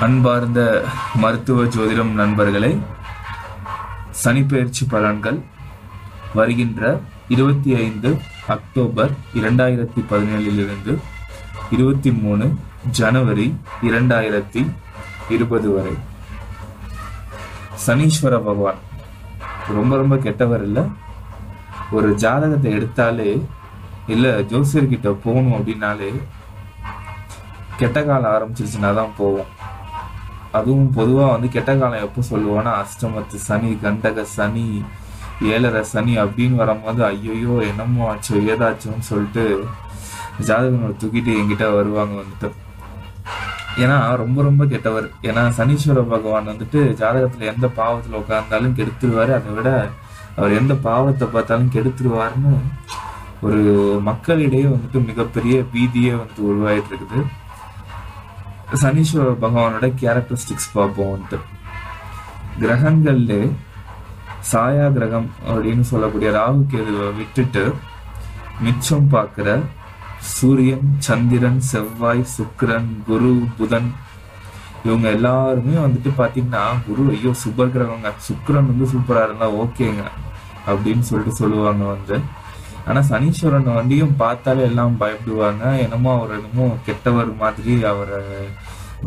அன்பார்ந்த மருத்துவ ஜோதிடம் நண்பர்களே, சனிப்பெயர்ச்சி பலன்கள் வருகின்ற 25 அக்டோபர் 2017 23 ஜனவரி 2020 வரை. சனீஸ்வர பகவான் ரொம்ப ரொம்ப கெட்டவர் இல்லை. ஒரு ஜாதகத்தை எடுத்தாலே இல்லை ஜோசியர்கிட்ட போகணும் அப்படின்னாலே கெட்ட காலம் ஆரம்பிச்சிருச்சுன்னா தான் போவோம். அதுவும் பொதுவாக கெட்ட காலம் எப்போ சொல்லுவோன்னா அஷ்டமத்து சனி, கண்டக சனி, ஏழரை சனி அப்படின்னு வரும்போது ஐயோ என்னமோ ஆச்சோ ஏதாச்சோன்னு சொல்லிட்டு ஜாதகங்களை தூக்கிட்டு என்கிட்ட வருவாங்க. ஏன்னா ரொம்ப ரொம்ப கெட்டவர். ஏன்னா சனீஸ்வர பகவான் ஜாதகத்தில் எந்த பாவத்தில் உட்கார்ந்தாலும் கெடுத்துருவாரு. அதை விட அவர் எந்த பாவத்தை பார்த்தாலும் கெடுத்துருவாருன்னு ஒரு மக்களிடையே மிகப்பெரிய பீதியே உருவாயிட்டு இருக்குது. சனீஸ்வர பகவானோட கேரக்டரிஸ்டிக்ஸ் பார்ப்போம். கிரகங்கள்ல சாயா கிரகம் அப்படின்னு சொல்லக்கூடிய ராகு கேதுவை விட்டுட்டு மிச்சம் பார்க்கிற சூரியன், சந்திரன், செவ்வாய், சுக்கிரன், குரு, புதன் இவங்க எல்லாருமே பாத்தீங்கன்னா குரு ஐயோ சுபர் கிரகங்க, சுக்கிரன் சூப்பரா இருந்தா ஓகேங்க அப்படின்னு சொல்லுவாங்க. ஆனா சனீஸ்வரன் பார்த்தாலே எல்லாம் பயப்படுவாங்க. என்னமோ அவர் என்னமோ கெட்டவர் மாதிரி அவரை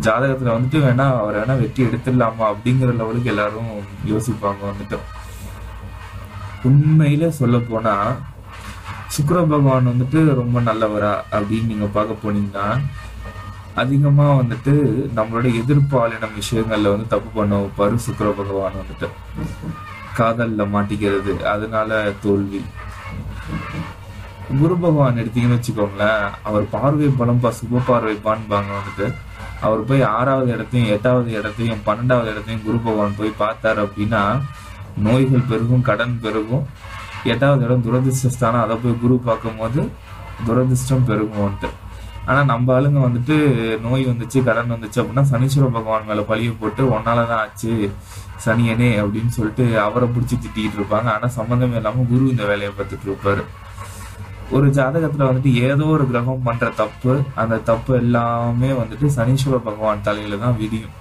ஜாதகத்துல வேணா அவரை வேணா வெட்டி எடுத்துடலாமா அப்படிங்கிற லெவலுக்கு எல்லாரும் யோசிப்பாங்க. உண்மையில சொல்ல போனா சுக்கிர பகவான் ரொம்ப நல்லவரா அப்படின்னு நீங்க பார்க்க போனீங்கன்னா அதிகமா நம்மளோட எதிர்பாலின விஷயங்கள்ல தப்பு பண்ண வைப்பாரு. சுக்கிர பகவான் காதல்ல மாட்டிக்கிறது, அதனால தோல்வி. குரு பகவான் எடுத்தீங்கன்னு வச்சுக்கோங்களேன், அவர் பார்வை பலம்பா, சுப பார்வை பான்பாங்க. அவர் போய் 6வது இடத்தையும் 8வது இடத்தையும் 12வது இடத்தையும் குரு பகவான் போய் பார்த்தாரு அப்படின்னா நோய்கள் பெருகும், கடன் பெருகும். 8வது இடம் துரதிருஷ்டஸ்தானம், அதை போய் குரு பார்க்கும் போது துரதிருஷ்டம் பெருகும். ஆனா நம்ம ஆளுங்க நோய் வந்துச்சு, கடன் வந்துச்சு அப்படின்னா சனீஸ்வர பகவான் மேல பழிய போட்டு ஒன்னாலதான் ஆச்சு சனியனே அப்படின்னு சொல்லிட்டு அவரை பிடிச்சி திட்டிட்டு இருப்பாங்க. ஆனா சம்பந்தமே இல்லாம குரு இந்த வேலையை பார்த்துட்டு இருப்பாரு. ஒரு ஜாதகத்துல ஏதோ ஒரு கிரகம் பண்ற தப்பு, அந்த தப்பு எல்லாமே சனீஸ்வர பகவான் தலையில தான் விதியும்.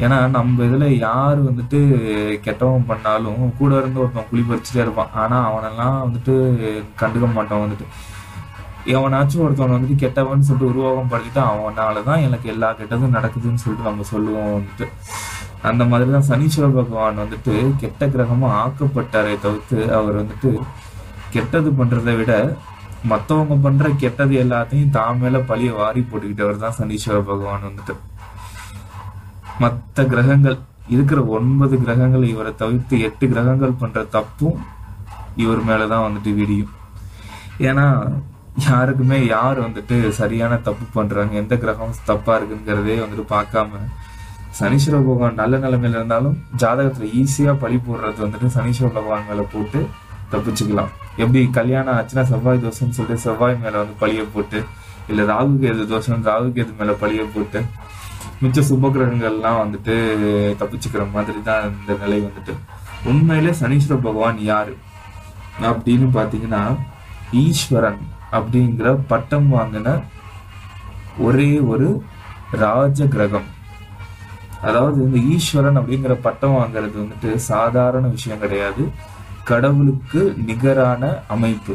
ஏன்னா நம்ம இதுல யாரு கெட்டவன் பண்ணாலும் கூட இருந்து ஒருத்தன் குழி பறிச்சுட்டே இருப்பான். ஆனா அவனெல்லாம் கண்டுக்க மாட்டான். எவனாச்சும் ஒருத்தவன் கெட்டவன் சொல்லிட்டு உருவாகம் படுத்திட்டு அவனாலதான் எனக்கு எல்லா கெட்டதும் நடக்குதுன்னு சொல்லிட்டு நம்ம சொல்லுவோம். அந்த மாதிரிதான் சனீஸ்வர பகவான் கெட்ட கிரகமா ஆக்கப்பட்டாரே தவிர்த்து அவர் கெட்டது பண்றதை விட மத்தவங்க பண்ற கெட்டது எல்லாத்தையும் தான் மேல பழிய வாரி போட்டுக்கிட்டவர் தான் சனீஸ்வர பகவான். மற்ற கிரகங்கள் இருக்கிற 9 கிரகங்கள் இவரை தவிர்த்து 8 கிரகங்கள் பண்ற தப்பும் இவர் மேலதான் விடியும். ஏன்னா யாருக்குமே யார் சரியான தப்பு பண்றாங்க, எந்த கிரகம் தப்பா இருக்குங்கிறதே பார்க்காம சனீஸ்வர பகவான் நல்ல நிலைமையில இருந்தாலும் ஜாதகத்துல ஈஸியா பழி போடுறது சனீஸ்வர பகவான் மேல போட்டு தப்பிச்சுக்கலாம். எப்படி கல்யாணம் ஆச்சுன்னா செவ்வாய் தோஷம்னு சொல்லிட்டு செவ்வாய் மேல பழிய போட்டு, இல்ல ராகு கேது தோஷம் ராகு கேது மேல பழிய போட்டு மிச்ச சுப கிரகங்கள்லாம் தப்பிச்சுக்கிற மாதிரி தான் இந்த நிலை. உண்மையிலே சனீஸ்வர பகவான் யாரு அப்படின்னு பாத்தீங்கன்னா ஈஸ்வரன் அப்படிங்கிற பட்டம் வாங்கின ஒரே ஒரு ராஜ கிரகம். அதாவது இந்த ஈஸ்வரன் அப்படிங்கிற பட்டம் வாங்குறது சாதாரண விஷயம் கிடையாது. கடவுளுக்கு நிகரான அமைப்பு.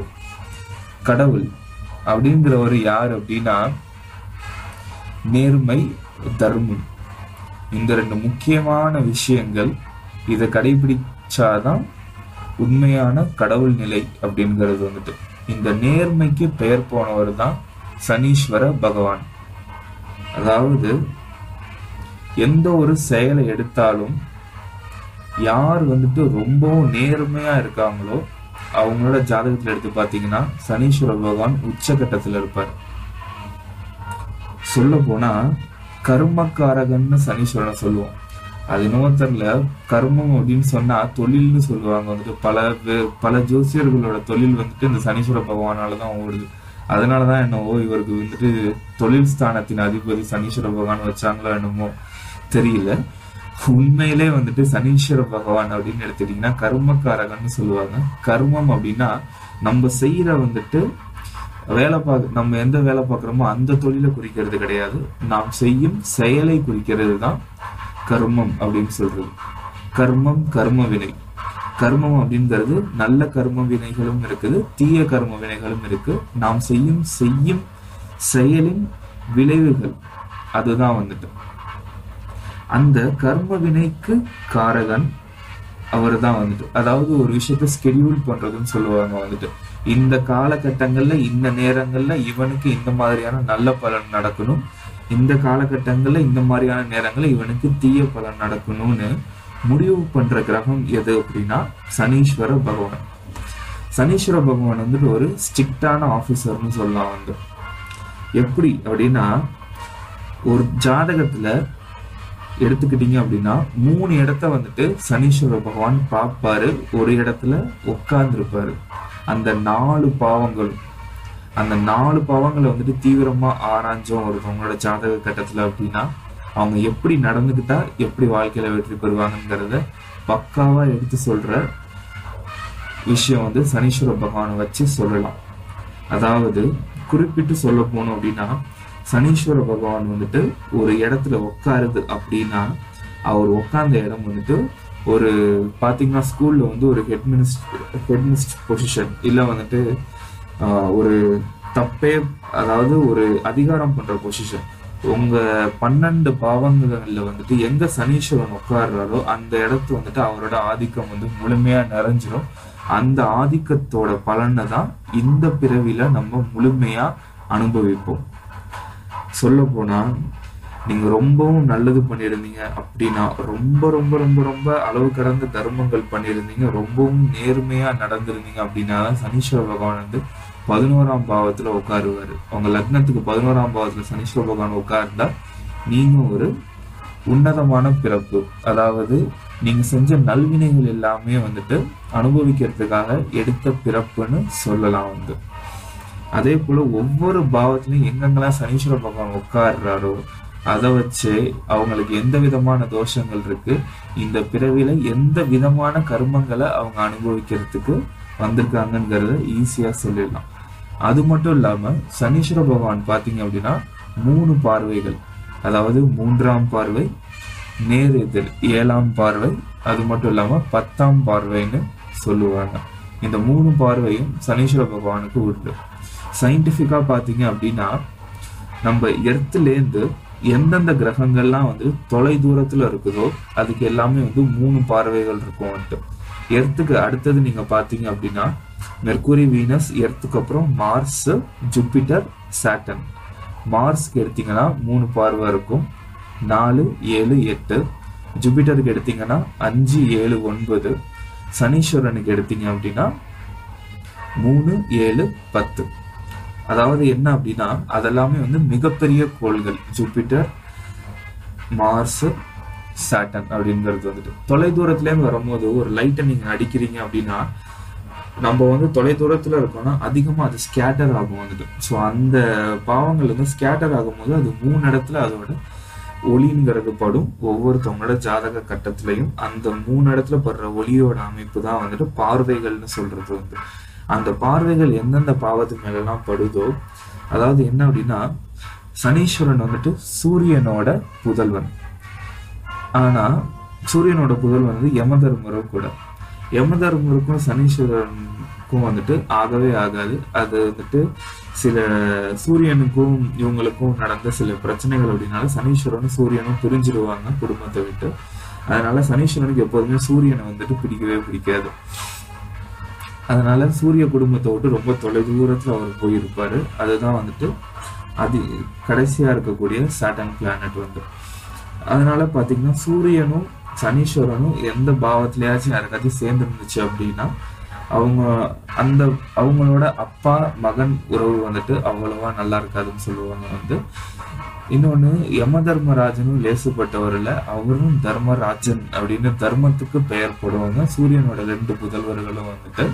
கடவுள் அப்படிங்கிறவர் யார் அப்படின்னா நேர்மை, தர்மம், இந்த 2 முக்கியமான விஷயங்கள். இதை கடைபிடிச்சாதான் உண்மையான கடவுள் நிலை அப்படிங்கிறது. இந்த நேர்மைக்கு பெயர் போனவர் தான் சனீஸ்வர பகவான். அதாவது எந்த ஒரு செயலை எடுத்தாலும் யார் ரொம்பவும் நேர்மையா இருக்காங்களோ அவங்களோட ஜாதகத்துல எடுத்து பாத்தீங்கன்னா சனீஸ்வர பகவான் உச்சகட்டத்துல இருப்பார். சொல்ல போனா கர்மக்காரகன்னு சனீஸ்வரன் சொல்லுவோம். அது இன்னும் தெரியல. கர்மம் அப்படின்னு சொன்னா தொழில்னு சொல்லுவாங்க. பல ஜோசியர்களோட தொழில் இந்த சனீஸ்வர பகவானாலதான் ஓடுது. அதனாலதான் என்னவோ இவருக்கு தொழில் ஸ்தானத்தின் அதிபதி சனீஸ்வர பகவான் வச்சாங்களோ என்னமோ தெரியல. உண்மையிலே சனீஸ்வர பகவான் அப்படின்னு எடுத்துட்டீங்கன்னா கர்மக்காரகன்னு சொல்லுவாங்க. கர்மம் அப்படின்னா நம்ம செய்யற நம்ம எந்த வேலை பார்க்குறோமோ அந்த தொழிலை குறிக்கிறது கிடையாது, நாம் செய்யும் செயலை குறிக்கிறது தான் கர்மம் அப்படின்னு சொல்றது. கர்மம், கர்ம வினை. கர்மம் அப்படிங்கிறது நல்ல கர்ம வினைகளும் இருக்குது, தீய கர்ம வினைகளும் இருக்கு. நாம் செய்யும் செயலின் விளைவுகள் அதுதான் வந்துட்டு. அந்த கர்ம வினைக்கு காரகன் அவர் தான் வந்துட்டு. அதாவது ஒரு விஷயத்த ஸ்கெடியூல் பண்றதுன்னு சொல்லுவாங்க வந்துட்டு. இந்த காலகட்டங்கள்ல இந்த நேரங்கள்ல இவனுக்கு இந்த மாதிரியான நல்ல பலன் நடக்கணும், இந்த காலகட்டங்கள்ல இந்த மாதிரியான நேரங்கள்ல இவனுக்கு தீய பலன் நடக்கணும்னு முடிவு பண்ற கிரகம் எது அப்படின்னா சனீஸ்வர பகவான். சனீஸ்வர பகவான் வந்துட்டு ஒரு ஸ்ட்ரிக்டான ஆபீசர்னு சொல்லலாம் வந்து. எப்படி அப்படின்னா, ஒரு ஜாதகத்துல எடுத்துக்கிட்டீங்க அப்படின்னா 3 இடத்த வந்துட்டு சனீஸ்வர பகவான் பார்ப்பாரு, ஒரு இடத்துல உட்கார்ந்து இருப்பாரு. அந்த 4 பாவங்களை வந்துட்டு தீவிரமா ஆராய்ஞ்சோம் ஒருத்தவங்களோட ஜாதக கட்டத்துல அப்படின்னா, அவங்க எப்படி நடந்துக்கிட்டா எப்படி வாழ்க்கையில வெற்றி பெறுவாங்கிறத பக்காவா எடுத்து சொல்ற விஷயம் வந்து சனீஸ்வர பகவானை வச்சு சொல்லலாம். அதாவது குறிப்பிட்டு சொல்ல போனோம் அப்படின்னா, சனீஸ்வர பகவான் வந்துட்டு ஒரு இடத்துல உட்காருது அப்படின்னா, அவர் உட்கார்ந்த இடம் வந்துட்டு ஒரு பாத்தீங்கன்னா ஸ்கூல்ல வந்து ஒரு ஹெட்மினிஸ்ட் பொசிஷன், இல்ல வந்துட்டு ஒரு தப்பே, அதாவது ஒரு அதிகாரம் பண்ற பொசிஷன். உங்க 12 பாவங்கள்ல வந்துட்டு எங்க சனீஸ்வரன் உட்கார்றாரோ அந்த இடத்து வந்துட்டு அவரோட ஆதிக்கம் வந்து முழுமையா நிறைஞ்சிடும். அந்த ஆதிக்கத்தோட பலனை தான் இந்த பிறவில நம்ம முழுமையா அனுபவிப்போம். சொல்ல போனா, நீங்க ரொம்பவும் நல்லது பண்ணியிருந்தீங்க அப்படின்னா, ரொம்ப ரொம்ப ரொம்ப ரொம்ப அளவு கடந்த தர்மங்கள் பண்ணியிருந்தீங்க, ரொம்பவும் நேர்மையா நடந்திருந்தீங்க அப்படின்னா சனீஸ்வர பகவான் வந்து 11ஆம் பாவத்துல உட்காருவாரு. உங்க லக்னத்துக்கு 11ஆம் பாவத்துல சனீஸ்வர பகவான் உட்கார்ந்தா நீங்க ஒரு உன்னதமான பிறப்பு, அதாவது நீங்க செஞ்ச நல்வினைகள் எல்லாமே வந்துட்டு அனுபவிக்கிறதுக்காக எடுத்த பிறப்புன்னு சொல்லலாம் வந்து. அதே போல ஒவ்வொரு பாவத்திலையும் எங்கெங்கெல்லாம் சனீஸ்வர பகவான் உட்கார்றாரோ அதை வச்சு அவங்களுக்கு எந்த விதமான தோஷங்கள் இருக்கு, இந்த பிறவில எந்த விதமான கர்மங்களை அவங்க அனுபவிக்கிறதுக்கு வந்திருக்காங்கிறத ஈஸியா சொல்லிடலாம். அது மட்டும் இல்லாம சனீஸ்வர பகவான் பாத்தீங்க அப்படின்னா 3 பார்வைகள், அதாவது 3ஆம் பார்வை, நேர் எதிர் 7ஆம் பார்வை, அது மட்டும் இல்லாம 10ஆம் பார்வைன்னு சொல்லுவாங்க. இந்த 3 பார்வையும் சனீஸ்வர பகவானுக்கு உண்டு. சயின்டிபிக்கா பாத்தீங்க அப்படின்னா, நம்ம எர்த்லேருந்து எந்தெந்த கிரகங்கள்லாம் வந்து தொலை தூரத்துல இருக்குதோ அதுக்கு எல்லாமே வந்து 3 பார்வைகள் இருக்கும் வந்துட்டு. எர்த்துக்கு அடுத்தது நீங்க பாத்தீங்க அப்படின்னா மெர்க்குரி, வீனஸ், எர்த்துக்கு அப்புறம் மார்ஸ், ஜூபிட்டர், சாட்டர்ன். மார்ஸ்க்கு எடுத்தீங்கன்னா 3 பார்வை இருக்கும், 4, 7, 8. ஜூபிட்டருக்கு எடுத்தீங்கன்னா 5, 7, 9. சனீஸ்வரனுக்கு எடுத்தீங்க அப்படின்னா 3, 7, 10. அதாவது என்ன அப்படின்னா, அதெல்லாமே வந்து மிகப்பெரிய கோள்கள். ஜூபிட்டர், மார்ஸ், சாட்டர்ன் அப்படிங்கிறது வந்துட்டு தொலை தூரத்துல இருந்து வரும்போது ஒரு லைட்டை நீங்க அடிக்கிறீங்க அப்படின்னா, நம்ம வந்து தொலை தூரத்துல இருக்கோம்னா அதிகமா அது ஸ்கேட்டர் ஆகும் வந்துட்டு. ஸோ அந்த பாவங்கள் வந்து ஸ்கேட்டர் ஆகும்போது அது 3 இடத்துல அதோட ஒளிங்கிறது படும். ஒவ்வொருத்தவங்களோட ஜாதக கட்டத்திலையும் அந்த 3 இடத்துல படுற ஒளியோட அமைப்பு தான் வந்துட்டு பார்வைகள்னு சொல்றது வந்து. அந்த பார்வைகள் எந்தெந்த பாவத்து மேலாம் படுதோ, அதாவது என்ன அப்படின்னா, சனீஸ்வரன் வந்துட்டு சூரியனோட புதல்வன். ஆனா சூரியனோட புதல்வன் வந்து யமதர்மரும் கூட. யமதர்மருக்கும் சனீஸ்வரனுக்கும் வந்துட்டு ஆகவே ஆகாது. அது வந்துட்டு சில சூரியனுக்கும் இவங்களுக்கும் நடந்த சில பிரச்சனைகள் அப்படின்னால சனீஸ்வரனும் சூரியனும் பிரிஞ்சிடுவாங்க குடும்பத்தை விட்டு. அதனால சனீஸ்வரனுக்கு எப்போதுமே சூரியனை வந்துட்டு பிடிக்கவே பிடிக்காது. அதனால சூரிய குடும்பத்தை விட்டு ரொம்ப தொலை தூரத்துல அவர் போயிருப்பாரு. அதுதான் வந்துட்டு அது கடைசியா இருக்கக்கூடிய சாட்டர்ன் பிளானட் வந்து. அதனால பாத்தீங்கன்னா சூரியனும் சனீஸ்வரனும் எந்த பாவத்திலயாச்சும் யாருக்காச்சும் சேர்ந்து இருந்துச்சு அப்படின்னா அவங்களோட அப்பா மகன் உறவு வந்துட்டு அவ்வளவா நல்லா இருக்காதுன்னு சொல்லுவாங்க வந்து. இன்னொன்னு, யம தர்மராஜனும் லேசுப்பட்டவர் இல்ல, அவரும் தர்மராஜன் அப்படின்னு தர்மத்துக்கு பெயர் போடுவாங்க. சூரியனோட 2 புதல்வர்களும் வந்துட்டு,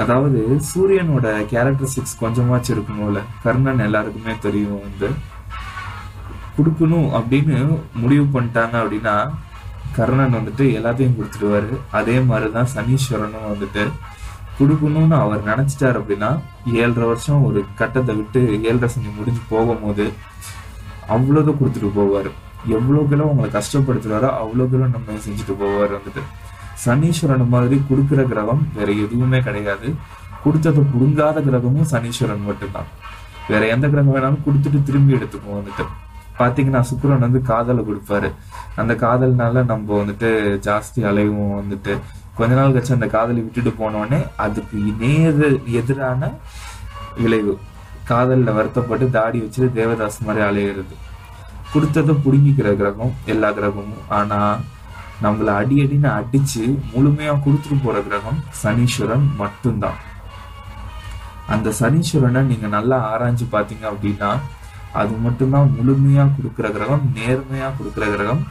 அதாவது சூரியனோட கேரக்டரிஸ்டிக்ஸ் கொஞ்சமாச்சும் இருக்கணும்ல. கர்ணன் எல்லாருக்குமே தெரியும் வந்து, கொடுக்கணும் அப்படின்னு முடிவு பண்ணிட்டாங்க அப்படின்னா கர்ணன் வந்துட்டு எல்லாத்தையும் கொடுத்துடுவாரு. அதே மாதிரிதான் சனீஸ்வரனும் வந்துட்டு கொடுக்கணும்னு அவர் நினைச்சிட்டாரு அப்படின்னா 7.5 வருஷம் ஒரு கட்டத்தை விட்டு 7.5 சனி முடிஞ்சு போகும்போது அவ்வளோதான் கொடுத்துட்டு போவாரு. எவ்வளோக்கெல்லாம் உங்களை கஷ்டப்படுத்துறாரோ அவ்வளோக்கெல்லாம் நம்ம செஞ்சுட்டு போவார் வந்துட்டு. சனீஸ்வரன் மாதிரி கொடுக்குற கிரகம் வேற எதுவுமே கிடையாது. கொடுத்ததை புடுங்காத கிரகமும் சனீஸ்வரன் மட்டும்தான். வேற எந்த கிரகம் வேணாலும் கொடுத்துட்டு திரும்பி எடுத்துக்குவோம் வந்துட்டு. பாத்தீங்கன்னா சுக்கிரன் வந்து காதலை கொடுப்பாரு. அந்த காதல்னால நம்ம வந்துட்டு ஜாஸ்தி அலைவும் வந்துட்டு கொஞ்ச நாள் கழிச்சு அந்த காதலை விட்டுட்டு போனோடனே அதுக்கு எதிரான விளைவு காதல்ல வருத்தப்பட்டு தாடி வச்சுட்டு தேவதாஸ் மாதிரி அலையிறது. கொடுத்ததை புடுங்கிக்கிற கிரகம் எல்லா கிரகமும். ஆனா நம்மள அடின்னு அடிச்சு முழுமையா கொடுத்துட்டு போற கிரகம் சனீஸ்வரன் மட்டும்தான். அந்த சனீஸ்வரனை நீங்க நல்லா ஆராய்ஞ்சு பாத்தீங்க அப்படின்னா அது மட்டும்தான் முழுமையா கொடுக்குற கிரகம், நேர்மையா கொடுக்குற கிரகம்.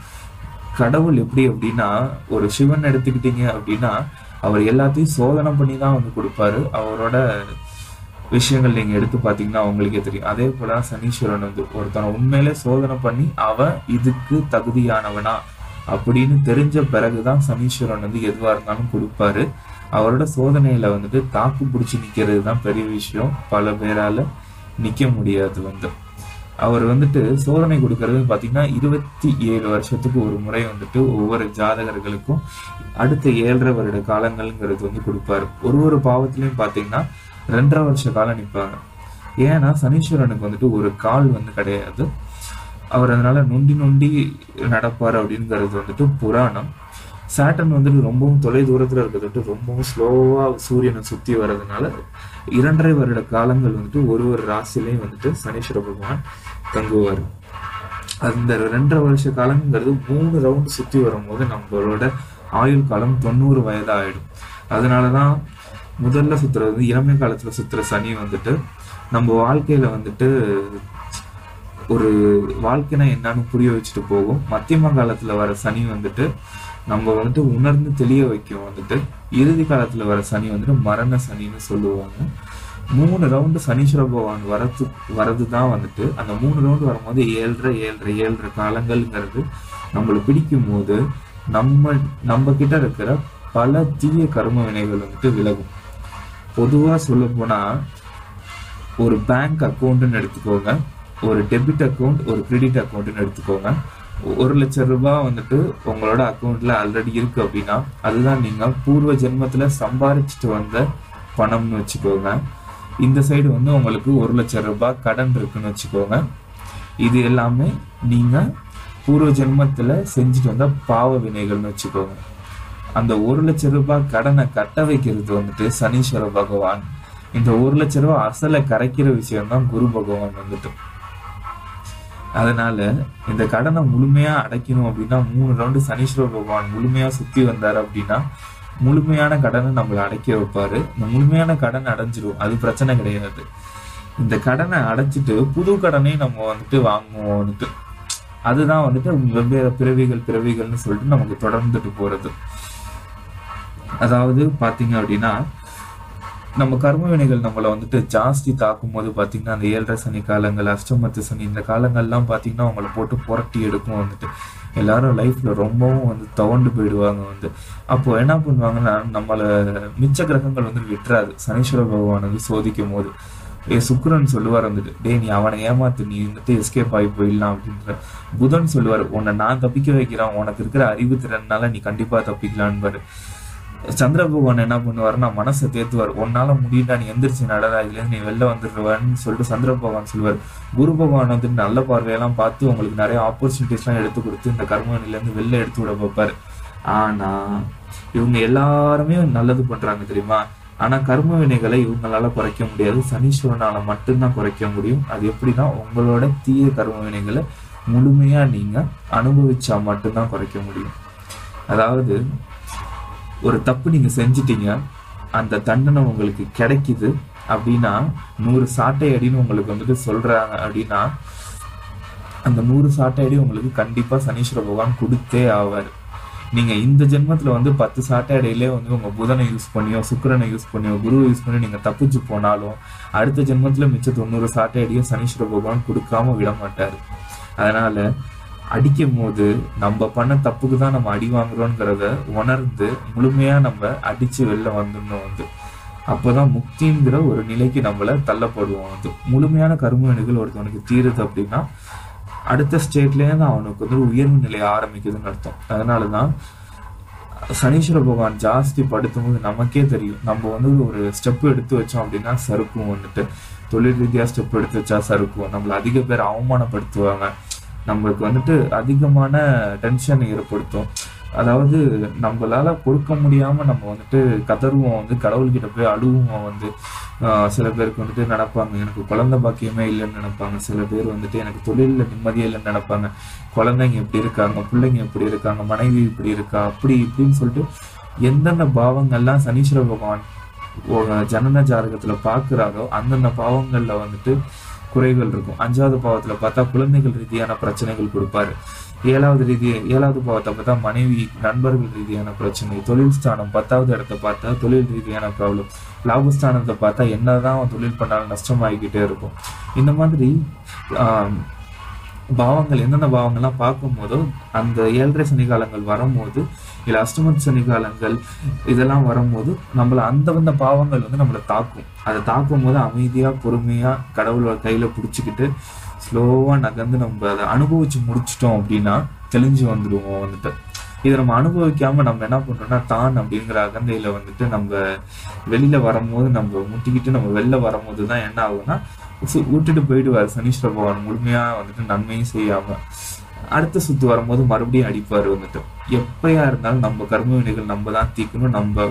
கடவுள் எப்படி அப்படின்னா, ஒரு சிவன் எடுத்துக்கிட்டீங்க அப்படின்னா அவர் எல்லாத்தையும் சோதனை பண்ணி தான் வந்து கொடுப்பாரு. அவரோட விஷயங்கள் நீங்க எடுத்து பாத்தீங்கன்னா அவங்களுக்கே தெரியும். அதே போல சனீஸ்வரன் வந்து ஒருத்தனை உண்மையிலே சோதனை பண்ணி அவன் இதுக்கு தகுதியானவனா அப்படின்னு தெரிஞ்ச பிறகுதான் சனீஸ்வரன் வந்து எதுவா இருந்தாலும் கொடுப்பாரு. அவரோட சோதனையில வந்துட்டு தாக்கு பிடிச்சி நிக்கிறது தான் பெரிய விஷயம். பல பேரால நிக்க முடியாது வந்து. அவர் வந்துட்டு சோதனை கொடுக்கறது பாத்தீங்கன்னா 27 வருஷத்துக்கு ஒரு முறை வந்துட்டு ஒவ்வொரு ஜாதகர்களுக்கும் அடுத்த 7.5 வருட காலங்கள்ங்கிறது வந்து கொடுப்பாரு. ஒரு பாவத்திலையும் பாத்தீங்கன்னா 2.5 வருஷ காலம் நிற்பாங்க. ஏன்னா சனீஸ்வரனுக்கு வந்துட்டு ஒரு கால் வந்து கிடையாது. அவர் அதனால நொண்டி நடப்பாரு அப்படிங்கிறது வந்துட்டு புராணம். சாட்டன் வந்துட்டு ரொம்பவும் தொலை தூரத்துல இருக்கிறது ரொம்பவும் ஸ்லோவா சூரியனை சுத்தி வர்றதுனால 2.5 வருட காலங்கள் வந்துட்டு ஒரு ராசிலையும் வந்துட்டு சனீஸ்வர பகவான் தங்குவார். அந்த 2.5 வருஷ காலங்கிறது 3 ரவுண்டு சுத்தி வரும்போது நம்மளோட ஆயுள் காலம் 90 வயதா ஆயிடும். அதனாலதான் முதல்ல சுத்துறது வந்து இளமை காலத்துல சுத்துற சனி வந்துட்டு நம்ம வாழ்க்கையில வந்துட்டு ஒரு வாழ்க்கைனா என்னன்னு புரிய வச்சுட்டு போகும். மத்தியம காலத்துல வர சனி வந்துட்டு நம்ம வந்துட்டு உணர்ந்து தெளிய வைக்கும் வந்துட்டு. இறுதி காலத்துல வர சனி வந்துட்டு மரண சனின்னு சொல்லுவாங்க. 3 ரவுண்டு சனீஸ்வர பகவான் வரதுதான் வந்துட்டு அந்த 3 ரவுண்டு வரும்போது 7.5 காலங்கள்ங்கிறது நம்மளை பிடிக்கும் போது நம்ம கிட்ட இருக்கிற பல தீய கர்ம வினைகள் வந்துட்டு விலகும். பொதுவா சொல்ல போனா ஒரு பேங்க் அக்கௌண்ட்னு எடுத்துக்கோங்க, ஒரு டெபிட் அக்கௌண்ட், ஒரு கிரெடிட் அக்கௌண்ட்னு எடுத்துக்கோங்க. 1 லட்சம் ரூபாய் வந்துட்டு உங்களோட அக்கௌண்ட்ல ஆல்ரெடி இருக்கு அப்படின்னா அதுதான் நீங்க பூர்வ ஜென்மத்துல சம்பாதிச்சுட்டு வந்த பணம்னு வச்சுக்கோங்க. இந்த சைடு வந்து உங்களுக்கு 1 லட்சம் ரூபாய் கடன் இருக்குன்னு வச்சுக்கோங்க. இது எல்லாமே நீங்க பூர்வ ஜென்மத்துல செஞ்சுட்டு வந்த பாவ வினைகள்னு வச்சுக்கோங்க. அந்த 1 லட்சம் ரூபாய் கடனை கட்ட வைக்கிறது வந்துட்டு சனீஸ்வர பகவான். இந்த 1 லட்சம் ரூபாய் அசலை கரைக்கிற விஷயம் தான் குரு பகவான் வந்துட்டு. அதனால இந்த கடனை முழுமையா அடைக்கணும் அப்படின்னா 3 ரவுண்டு சனீஸ்வர பகவான் முழுமையா சுத்தி வந்தாரு அப்படின்னா முழுமையான கடனை நம்மளை அடைக்க வைப்பாரு. இந்த முழுமையான கடன் அடைஞ்சிரும், அது பிரச்சனை கிடையாது. இந்த கடனை அடைச்சிட்டு புது கடனையும் நம்ம வந்துட்டு வாங்குவோம் வந்துட்டு. அதுதான் வந்துட்டு வெவ்வேறு பிறவிகள்னு சொல்லிட்டு நமக்கு தொடர்ந்துட்டு போறது. அதாவது பாத்தீங்க அப்படின்னா நம்ம கர்ம வினைகள் நம்மளை வந்துட்டு ஜாஸ்தி தாக்கும் போது பாத்தீங்கன்னா அந்த 7.5 சனி காலங்கள், அஷ்டமத்து சனி, இந்த காலங்கள்லாம் பாத்தீங்கன்னா அவங்களை போட்டு புரட்டி எடுக்கும் வந்துட்டு. எல்லாரும் லைஃப்ல ரொம்பவும் வந்து துவண்டு போயிடுவாங்க வந்து. அப்போ என்ன பண்ணுவாங்கன்னா நம்மள மிச்ச கிரகங்கள் வந்து விட்டுறாது. சனீஸ்வர பகவான் வந்து சோதிக்கும் போது சுக்கிரன் சொல்லுவார் வந்துட்டு, டே நீ அவனை ஏமாத்து, நீ வந்துட்டு எஸ்கேப் ஆகி போயிடலாம் அப்படின்ற. புதன் சொல்லுவார், உன்னை நான் தப்பிக்க வைக்கிறேன், உனக்கு இருக்கிற அறிவு திறனால நீ கண்டிப்பா தப்பிக்கலான்னு. சந்திர பகவான் என்ன பண்ணுவாருன்னா மனசை தேத்துவார், உன்னால முடியல, நீ எந்திரிச்சு நடரா, இதுல நீ வெளில வந்துடுவான்னு சொல்லிட்டு சந்திர பகவான் சொல்லுவார். குரு பகவான் வந்துட்டு நல்ல பார்வையெல்லாம் பார்த்து உங்களுக்கு நிறைய ஆப்பர்ச்சுனிட்டிஸ் எல்லாம் எடுத்து கொடுத்து இந்த கர்மனில இருந்து வெளில எடுத்து விட பார்ப்பாரு. ஆனா இவங்க எல்லாருமே நல்லது பண்றாங்க தெரியுமா. ஆனா கர்ம வினைகளை இவங்களால குறைக்க முடியாது, சனீஸ்வரனால மட்டும்தான் குறைக்க முடியும். அது எப்படின்னா உங்களோட தீய கர்ம வினைகளை முழுமையா நீங்க அனுபவிச்சா மட்டும்தான் குறைக்க முடியும். அதாவது ஒரு தப்பு நீங்க செஞ்சிட்டீங்க, அந்த தண்டனை உங்களுக்கு கிடைக்குது அப்படின்னா 100 சாட்டை அடின்னு உங்களுக்கு வந்துட்டு சொல்றாங்க அப்படின்னா அந்த 100 சாட்டை அடி உங்களுக்கு கண்டிப்பா சனீஸ்வர பகவான் கொடுத்தே ஆவார். நீங்க இந்த ஜென்மத்துல வந்து 10 சாட்டை அடையிலே வந்து உங்க புதனை யூஸ் பண்ணியோ சுக்கிரனை யூஸ் பண்ணியோ குருவை யூஸ் பண்ணி நீங்க தப்பிச்சு போனாலும் அடுத்த ஜென்மத்துல மிச்ச 90 சாட்டை அடியும் சனீஸ்வர பகவான் கொடுக்காம விட மாட்டாரு. அதனால அடிக்கும் போது நம்ம பண்ண தப்புக்கு தான் நம்ம அடி வாங்குறோங்கிறத உணர்ந்து முழுமையா நம்ம அடிச்சு வெளில வந்துடணும் வந்து. அப்போதான் முக்திங்கிற ஒரு நிலைக்கு நம்மள தள்ளப்படுவோம். அது முழுமையான கர்ம வினைகள் ஒருத்தவனுக்கு தீருது அப்படின்னா அடுத்த ஸ்டேட்லேயே தான் அவனுக்கு வந்து உயர்வு நிலை ஆரம்பிக்குதுன்னு அர்த்தம். அதனாலதான் சனீஸ்வர பகவான் ஜாஸ்தி படுத்தும் போது நமக்கே தெரியும், நம்ம வந்து ஒரு ஸ்டெப் எடுத்து வச்சோம் அப்படின்னா சறுக்கும். வந்துட்டு தொழில் ரீதியா ஸ்டெப் எடுத்து வச்சா சறுக்கும். நம்மள அதிக பேர் அவமானப்படுத்துவாங்க, நம்மளுக்கு வந்துட்டு அதிகமான டென்ஷன் ஏற்படுத்தும். அதாவது நம்மளால பொறுக்க முடியாம நம்ம வந்துட்டு கதறுவோம், வந்து கடவுள்கிட்ட போய் அழுவோம். வந்து சில பேருக்கு வந்துட்டு நினைப்பாங்க எனக்கு குழந்தை பாக்கியமே இல்லைன்னு நினைப்பாங்க. சில பேர் வந்துட்டு எனக்கு தொழில நிம்மதியே இல்லைன்னு நினைப்பாங்க. குழந்தைங்க எப்படி இருக்காங்க, பிள்ளைங்க எப்படி இருக்காங்க, மனைவி இப்படி இருக்கா, அப்படி இப்படின்னு சொல்லிட்டு எந்தெந்த பாவங்கள்லாம் சனீஸ்வர பகவான் ஜனன ஜாதகத்துல பாக்குறாரோ அந்தந்த பாவங்கள்ல வந்துட்டு குறைகள் இருக்கும். 5வது பாவத்துல பார்த்தா குழந்தைகள் ரீதியான பிரச்சனைகள் கொடுப்பாரு. 7வது பாவத்தை பார்த்தா மனைவி நண்பர்கள் ரீதியான பிரச்சனை. தொழில் ஸ்தானம் 10வது இடத்தை பார்த்தா தொழில் ரீதியான ப்ராப்ளம். லாபஸ்தானத்தை பார்த்தா என்னதான் தொழில் பண்ணாலும் நஷ்டமாகிக்கிட்டே இருக்கும். இந்த மாதிரி பாவங்கள் எந்தெந்த பாவங்கள்லாம் பார்க்கும் போதோ அந்த 7.5 சனிகாலங்கள் வரும்போது இல்லை அஷ்டம சனிகாலங்கள் இதெல்லாம் வரும்போது நம்மள அந்த பாவங்கள் வந்து நம்மளை தாக்கும். அதை தாக்கும் போது அமைதியா பொறுமையா கடவுளோட கையில பிடிச்சிக்கிட்டு ஸ்லோவா நகர்ந்து நம்ம அதை அனுபவிச்சு முடிச்சிட்டோம் அப்படின்னா தெளிஞ்சு வந்துடுவோம். வந்துட்டு இதை நம்ம அனுபவிக்காம நம்ம என்ன பண்றோம்னா தான் அப்படிங்கிற அகந்தையில வந்துட்டு நம்ம வெளியில வரும்போது நம்ம முட்டிக்கிட்டு நம்ம வெளில வரும்போது தான் என்ன ஆகும்னா விட்டுட்டு போயிடுவார் சனீஸ்வர பகவான். முழுமையா வந்துட்டு நன்மையும் செய்யாம அடுத்த சுத்து வரும்போது மறுபடியும் அடிப்பாரு. வந்துட்டு எப்பயா இருந்தாலும் நம்ம கர்ம வினைகள் நம்ம தான் தீக்கணும், நம்ம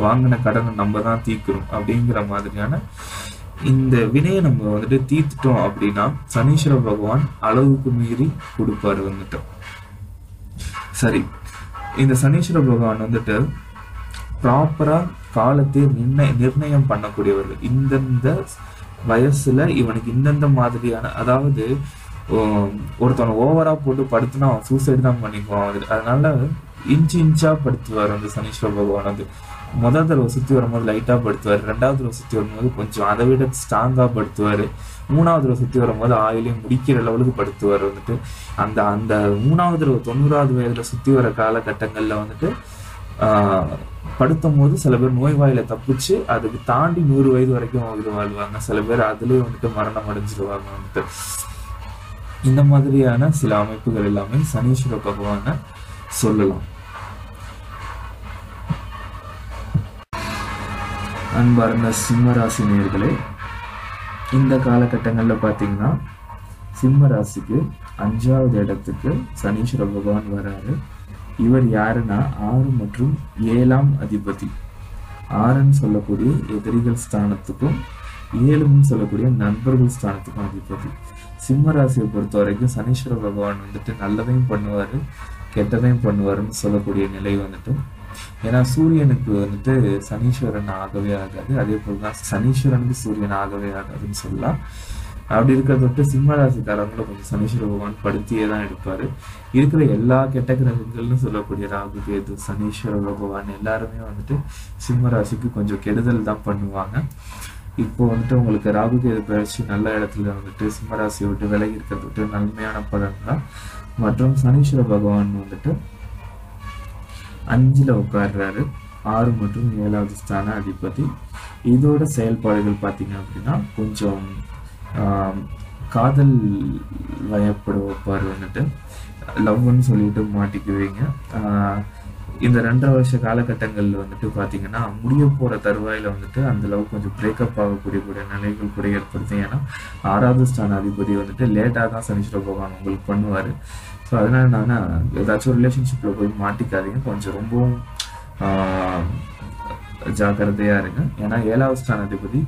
வாங்கின கடனை நம்ம தான் தீக்கணும் அப்படிங்கிற மாதிரியான இந்த வினையை நம்ம வந்துட்டு தீர்த்துட்டோம் அப்படின்னா சனீஸ்வர பகவான் அளவுக்கு மீறி கொடுப்பாரு. வந்துட்டு சரி, இந்த சனீஸ்வர பகவான் வந்துட்டு ப்ராப்பரா காலத்தை நிர்ணயம் பண்ணக்கூடியவர்கள். இந்தந்த வயசுல இவனுக்கு இந்தந்த மாதிரியான, அதாவது ஒருத்தவனை ஓவரா போட்டு படுத்துனா அவன் சூசைடு தான் பண்ணிக்குவான். அதனால இன்ச்சா படுத்துவார் அந்த சனீஸ்வர பகவான். வந்து முதல் தடவை சுத்தி வரும்போது லைட்டா படுத்துவார், 2வது தடவை சுத்தி வரும்போது கொஞ்சம் அதை விட ஸ்ட்ராங்கா படுத்துவாரு, 3வது தடவை சுத்தி வரும்போது ஆயிலையும் முடிக்கிற லெவலுக்கு படுத்துவார். வந்துட்டு அந்த அந்த 3வது தடவை 90வது வயதுல சுத்தி வர காலகட்டங்கள்ல வந்துட்டு படுத்தும் போது சில பேர் நோய் வாயில தப்பிச்சு அதுக்கு தாண்டி 100 வயது வரைக்கும் உயிர் வாழ்வாங்க. சில பேர் அதுலயே வந்துட்டு மரணம் அடைஞ்சிருவாங்க. வந்துட்டு இந்த மாதிரியான சில அமைப்புகள் எல்லாமே சனீஸ்வர பகவான சொல்லலாம். அன்பார்ந்த சிம்ம ராசி நேயர்களே, இந்த காலகட்டங்கள்ல பாத்தீங்கன்னா சிம்ம ராசிக்கு 5வது இடத்துக்கு சனீஸ்வர பகவான் வராரு. இவர் யாருன்னா 6 மற்றும் 7ஆம் அதிபதி. 6ன்னு சொல்லக்கூடிய எதிரிகள் ஸ்தானத்துக்கும் 7ன்னு சொல்லக்கூடிய நண்பர்கள் ஸ்தானத்துக்கும் அதிபதி. சிம்ம ராசியை பொறுத்த வரைக்கும் சனீஸ்வர பகவான் வந்துட்டு நல்லதையும் பண்ணுவாரு கெட்டதையும் பண்ணுவாருன்னு சொல்லக்கூடிய நிலை வந்துட்டு, ஏன்னா சூரியனுக்கு வந்துட்டு சனீஸ்வரன் ஆகவே ஆகாது, அதே போலதான் சனீஸ்வரனுக்கு சூரியன் ஆகவே ஆகாதுன்னு சொல்லலாம். அப்படி இருக்கிறத விட்டு சிம்ம ராசிக்காரங்களும் கொஞ்சம் சனீஸ்வர பகவான் படுத்தியே தான் எடுப்பாரு. இருக்கிற எல்லா கெட்ட கிரகங்கள்னு சொல்லக்கூடிய ராகு கேது சனீஸ்வர பகவான் எல்லாருமே வந்துட்டு சிம்ம ராசிக்கு கொஞ்சம் கெடுதல் தான் பண்ணுவாங்க. இப்போ வந்துட்டு உங்களுக்கு ராகு கேது பயிற்சி நல்ல இடத்துல வந்துட்டு சிம்ம ராசியை விட்டு விலகி இருக்கிறத விட்டு நன்மையான பலன் தான். மற்றும் சனீஸ்வர பகவான் வந்துட்டு 5ல உட்கார்றாரு, 6 மற்றும் 7வது ஸ்தான அதிபதி. இதோட செயல்பாடுகள் பார்த்தீங்க அப்படின்னா கொஞ்சம் காதல் வயப்பட வைப்பார். வந்துட்டு லவ்னு சொல்லிட்டு மாட்டிக்குவீங்க. இந்த 2.5 வருஷ காலகட்டங்கள்ல வந்துட்டு பாத்தீங்கன்னா முடிய போற தருவாயில வந்துட்டு அந்த லவ் கொஞ்சம் பிரேக்கப் ஆகக்கூடிய நிலைகள் கூட ஏற்படுத்தும். ஏன்னா 6வது ஸ்தான அதிபதி வந்துட்டு லேட்டா தான் சனீஸ்வர பகவான் உங்களுக்கு பண்ணுவாரு. ஸோ அதனால நான் ஏதாச்சும் ரிலேஷன்ஷிப்ல போய் மாட்டிக்காதீங்க, கொஞ்சம் ரொம்பவும் ஜாக்கிரதையா இருங்க. ஏன்னா 7வது ஸ்தான அதிபதி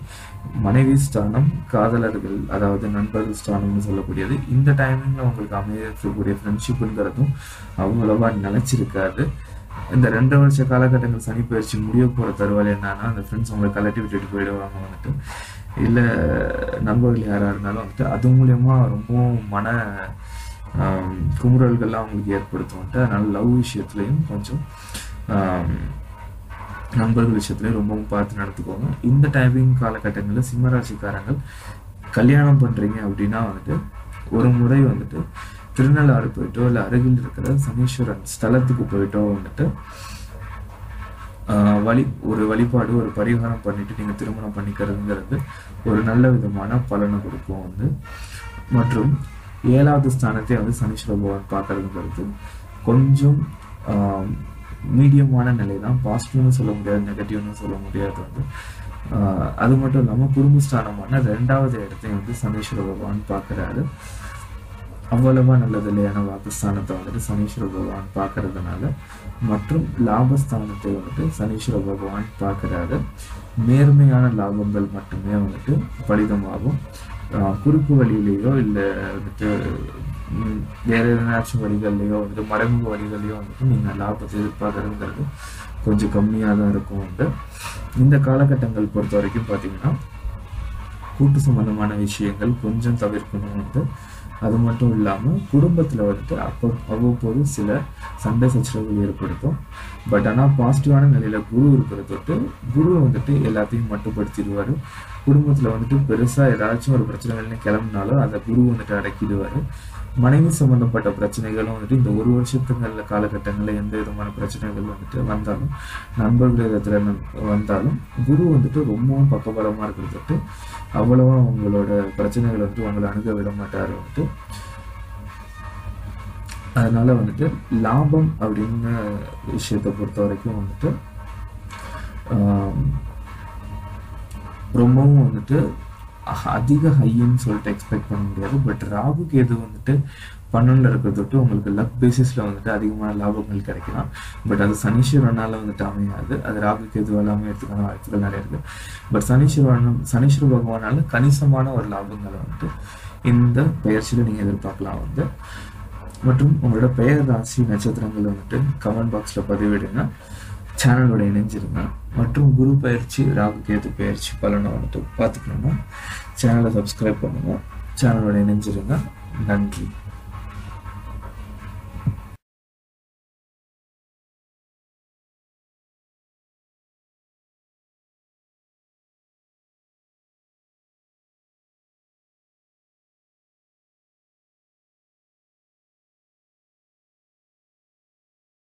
மனைவி ஸ்தானம், காதலர்கள் அதாவது நண்பர்கள் ஸ்தானம்னு சொல்லக்கூடியது. இந்த டைமிங்ல உங்களுக்கு அமையக்கூடிய ஃப்ரெண்ட்ஷிப்புங்கிறதும் அவ்வளவா நிலைச்சிருக்காது. இந்த 2 வருஷ காலகட்டங்கள் சனி பயிற்சி முடிய போற தருவாயில் என்னன்னா அந்த ஃப்ரெண்ட்ஸ் உங்களை கலட்டி விட்டுட்டு போயிடுவாங்க. வந்துட்டு இல்ல நண்பர்கள் யாரா இருந்தாலும் வந்துட்டு அது மூலியமா ரொம்பவும் மன குமுறல்கள்லாம் அவங்களுக்கு ஏற்படுத்தும். வந்துட்டு அதனால லவ் விஷயத்துலையும் கொஞ்சம் நண்பர்கள் விஷயத்துலையும் ரொம்பவும் பார்த்து நடத்துக்கோங்க. இந்த டைமிங் காலகட்டங்களில் சிம்மராசிக்காரங்கள் கல்யாணம் பண்றீங்க அப்படின்னா வந்துட்டு ஒரு முறை வந்துட்டு திருநள்ளாறு போயிட்டோ இல்லை அருகில் இருக்கிற சனீஸ்வரன் ஸ்தலத்துக்கு போயிட்டோ வந்துட்டு ஒரு வழிபாடு, ஒரு பரிகாரம் பண்ணிட்டு நீங்க திருமணம் பண்ணிக்கிறதுங்கிறது ஒரு நல்ல விதமான பலனை கொடுக்கும் வந்து. மற்றும் 7வது ஸ்தானத்தை வந்து சனீஸ்வர பகவான் பார்க்கறதுங்கிறது கொஞ்சம் மீடியமான நிலை தான். பாசிட்டிவ்னு சொல்ல முடியாது, நெகட்டிவ்னு சொல்ல முடியாது வந்து. அது மட்டும் இல்லாம குடும்பஸ்தானமான 2வது இடத்தையும் வந்து சனீஸ்வர பகவான் பார்க்கிறாரு. அவ்வளவா நல்லது இல்லையான வாக்குஸ்தானத்தை வந்துட்டு சனீஸ்வர பகவான் பார்க்கறதுனால, மற்றும் லாபஸ்தானத்தை வந்துட்டு சனீஸ்வர பகவான் பார்க்கிறாரு. நேர்மையான லாபங்கள் மட்டுமே வந்துட்டு பலிதமாகும். குறுக்கு வழியிலேயோ இல்லை வந்துட்டு வேற எதனாச்சும் வழிகள்லையோ வந்துட்டு மறைமுக வழிகள்லையோ வந்துட்டு நீங்க லாபத்தை எதிர்பார்க்கறதுங்கிறது கொஞ்சம் கம்மியாக தான் இருக்கும் வந்து. இந்த காலகட்டங்கள் பொறுத்த வரைக்கும் பார்த்தீங்கன்னா கூட்டு சம்பந்தமான விஷயங்கள் கொஞ்சம் தவிர்க்கணும் வந்து. அது மட்டும் இல்லாமல் குடும்பத்தில் வந்துட்டு அவ்வப்போது சில சண்டை சச்சரவுகள் ஏற்படுத்தும். பட் ஆனால் பாசிட்டிவான நிலையில் குரு இருக்கிறத தொட்டு குரு வந்துட்டு எல்லாத்தையும் மட்டுப்படுத்திடுவார். குடும்பத்தில் வந்துட்டு பெருசாக ஏதாச்சும் ஒரு பிரச்சனைகள்னு கிளம்புனாலும் அதை குரு வந்துட்டு அடக்கிடுவார். மனைவி சம்பந்தப்பட்ட பிரச்சனைகளும் வந்துட்டு இந்த ஒரு வருஷத்துங்கள காலகட்டங்களில் எந்த விதமான பிரச்சனைகள் வந்துட்டு வந்தாலும், நண்பர்கள் விதத்தில் வந்தாலும் குரு வந்துட்டு ரொம்பவும் பக்கபலமாக இருக்கிறது அவ்வளவா உங்களோட பிரச்சனைகள் வந்துட்டு உங்களை அணுக விட மாட்டார் வந்துட்டு. அதனால வந்துட்டு லாபம் அப்படின்னு விஷயத்தை பொறுத்த வரைக்கும் வந்துட்டு ரொம்பவும் வந்துட்டு அதிக ஹைன்னு சொல்லிட்டு எக்ஸ்பெக்ட் பண்ண முடியாது. பட் ராகு கேது வந்துட்டு 12 இருக்கிறது தொட்டு உங்களுக்கு லக் பேசிஸ்ல வந்துட்டு அதிகமான லாபங்கள் கிடைக்கலாம். பட் அது சனீஸ்வரனால வந்துட்டு அமையாது, அது ராகு கேது எல்லாமே எடுத்துக்கான வாய்ப்புகள் நிறைய இருக்கு. பட் சனீஸ்வர பகவானால கணிசமான ஒரு லாபங்களை வந்துட்டு இந்த பெயர்ச்சியில நீங்க எதிர்பார்க்கலாம் வந்து. மற்றும் உங்களோட பெயர், ராசி, நட்சத்திரங்கள் வந்துட்டு கமெண்ட் பாக்ஸ்ல பதிவிடுங்க. சேனலோட இணைஞ்சிருங்க. மற்றும் குரு பயிற்சி, ராகு கேது பயிற்சி பலனை வந்துட்டு பார்த்துக்கணும்னா சேனலை சப்ஸ்கிரைப் பண்ணுங்க, சேனலோட இணைஞ்சிருங்க. நன்றி.